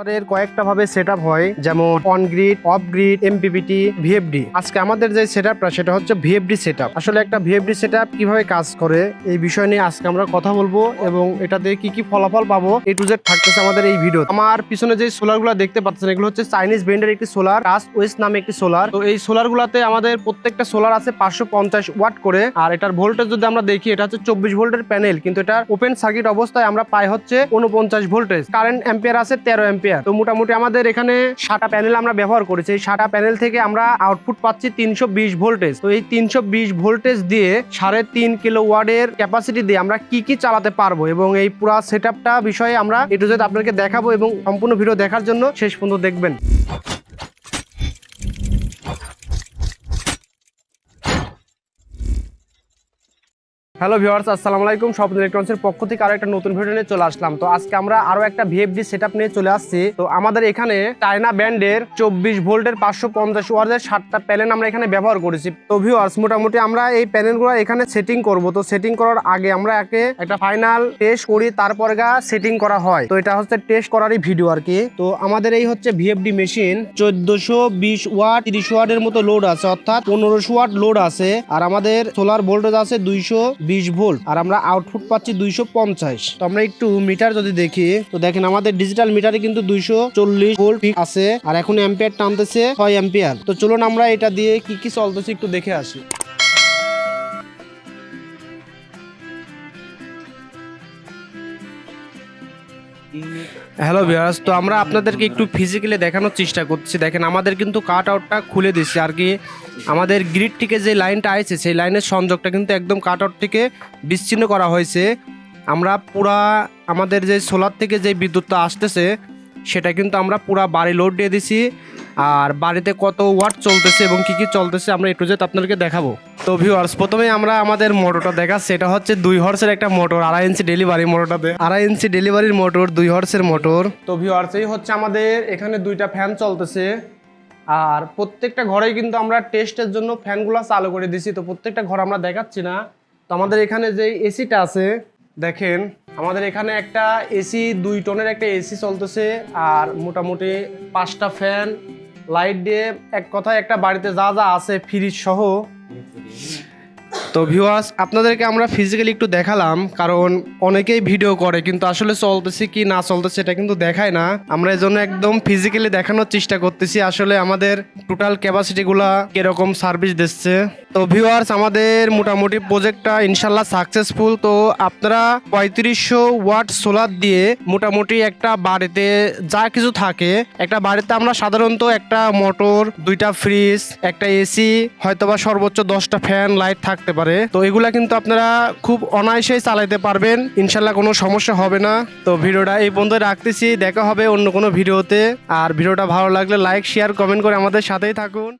সোলারের কয়েকটা ভাবে সেটআপ হয়, যেমন on grid, of grid, MPPT, VFD. আজকে আমাদের যে সেটআপটা সেটা হচ্ছে ভিএফডি সেটআপ। আসলে একটা ভিএফডি সেটআপ কিভাবে কাজ করে এই বিষয় নিয়ে আজকে আমরা কথা বলবো এবং এটাতে কি কি ফলাফল পাবো এ টু জেড থাকতেছে আমাদের এই ভিডিও। আমার পিছনে যে সোলার গুলো দেখতে পাচ্ছেন এগুলো হচ্ছে চাইনিজ ব্র্যান্ডের একটি সোলার, কাস্ট ওয়েস্ট নামে একটি সোলার। তো এই সোলার গুলাতে আমাদের প্রত্যেকটা সোলার আছে 550 ওয়াট করে, আর এটার ভোল্টেজ যদি আমরা দেখি এটা হচ্ছে 24 ভোল্টের প্যানেল, কিন্তু এটা ওপেন সার্কিট অবস্থায় আমরা পাই হচ্ছে 49 ভোল্টেজ। কারেন্ট অ্যাম্পিয়ার আছে 13 অ্যাম্পিয়ার। তো মোটামুটি আমাদের এখানে 7টা প্যানেল আমরা ব্যবহার করেছি। এই 7টা প্যানেল থেকে আমরা আউটপুট পাচ্ছি 320 ভোল্টেজ। তো এই 320 ভোল্টেজ দিয়ে 3.5 কিলো ওয়াটের ক্যাপাসিটি দিয়ে আমরা কি কি চালাতে পারবো এবং এই পুরো সেটআপটা বিষয়ে আমরা এ টু জেড আপনাদেরকে দেখাবো এবং সম্পূর্ণ ভিডিও দেখার জন্য শেষ পর্যন্ত দেখবেন। হ্যালো ভিউয়ার্স, আসসালামু আলাইকুম। স্বপ্ন ইলেকট্রনিক্সের পক্ষ থেকে আরো একটা নতুন ভিডিও নিয়ে চলে আসলাম। তো আজকে আমরা আরো একটা ভিএফডি সেটআপ নিয়ে চলে আসছি। তো আমাদের এখানে চায়না ব্র্যান্ডের 24 ভোল্টের 550 ওয়াটের 7টা প্যানেল আমরা এখানে ব্যবহার করেছি। তো ভিউয়ার্স, মোটামুটি আমরা এই প্যানেলগুলো এখানে সেটিং করব। তো সেটিং করার আগে আমরা একটা ফাইনাল টেস্ট করি, তারপরে সেটিং করা হয়। তো এটা হচ্ছে টেস্ট করারই ভিডিও আর কি। তো আমাদের এই হচ্ছে ভিএফডি মেশিন, 1420 ওয়াট 30 ওয়াটের মতো লোড আছে, অর্থাৎ 1500 ওয়াট লোড আছে। আর আমাদের সোলার ভোল্টেজ আছে 220 ভোল্ট, আর আমরা আউটপুট পাচ্ছি 250। তো আমরা একটু মিটার যদি দেখি, তো দেখেন আমাদের ডিজিটাল মিটারে কিন্তু 240 ভোল্ট আছে, আর এখন অ্যাম্পিয়ার টানতেছে 6 অ্যাম্পিয়ার। তো চলুন আমরা এটা দিয়ে কি কি চলতেছে একটু দেখে আসি। হ্যালো ভিউয়ার্স, তো আমরা আপনাদেরকে একটু ফিজিক্যালি দেখানোর চেষ্টা করছি। দেখেন আমাদের কিন্তু কাট আউটটা খুলে দিচ্ছে আর কি। আমাদের গ্রিড থেকে যে লাইনটা আছে সেই লাইনের সংযোগটা কিন্তু একদম কাট আউট থেকে বিচ্ছিন্ন করা হয়েছে। আমরা পুরা আমাদের যে সোলার থেকে যে বিদ্যুৎটা আসতেছে সেটা কিন্তু আমরা পুরা বাড়ি লোড দিয়ে দিছি, আর বাড়িতে কত ওয়াট চলতেছে এবং কি কি চলতেছে আমরা একটু যেটা আপনাদেরকে দেখাবো। তো ভিউয়ার্স, প্রথমে আমরা আমাদের মোটরটা দেখাচ্ছি। এটা হচ্ছে 2 হর্সের একটা মোটর, 2.5 ইঞ্চি ডেলিভারি। মোটরটাতে 2.5 ইঞ্চি ডেলিভারির মোটর, 2 হর্সের মোটর। তো ভিউয়ার্স, এই হচ্ছে আমাদের এখানে 2টা ফ্যান চলতেছে, আর প্রত্যেকটা ঘরেই কিন্তু আমরা টেস্টের জন্য ফ্যানগুলো চালু করে দিছি। তো প্রত্যেকটা ঘর আমরা দেখাচ্ছি না। তো আমাদের এখানে যে এসিটা আছে দেখেন, আমাদের এখানে একটা এসি 2 টনের একটা এসি চলতেছে, আর মোটামুটি 5টা ফ্যান, লাইট দিয়ে এক কথায় একটা বাড়িতে যা যা আছে ফ্রিজ সহ। তো ভিউয়ার্স, আপনাদেরকে আমরা ফিজিক্যালি একটু দেখালাম, কারণ অনেকেই ভিডিও করে কিন্তু আসলে চলতেছে কি না চলতেছে এটা কিন্তু দেখায় না। আমরা এই জন্য একদম ফিজিক্যালি দেখানোর চেষ্টা করতেছি আসলে আমাদের টোটাল ক্যাপাসিটিগুলা কিরকম সার্ভিস দিচ্ছে। তো ভিউয়ার্স, আমাদের মোটামুটি প্রজেক্টটা ইনশাল্লাহ সাকসেসফুল। তো আপনারা 3500 ওয়াট সোলার দিয়ে মোটামুটি একটা বাড়িতে যা কিছু থাকে, একটা বাড়িতে আমরা সাধারণত একটা মোটর, 2টা ফ্রিজ, একটা এসি, হয়তোবা সর্বোচ্চ 10টা ফ্যান, লাইট থাকতে পারে। তো এগুলা কিন্তু আপনারা খুব অনায়াসেই চালাতে পারবেন, ইনশাল্লাহ কোনো সমস্যা হবে না। তো ভিডিওটা এই পর্যন্ত রাখতেছি, দেখা হবে অন্য কোনো ভিডিওতে। আর ভিডিওটা ভালো লাগলে লাইক, শেয়ার, কমেন্ট করে আমাদের সাথেই থাকুন।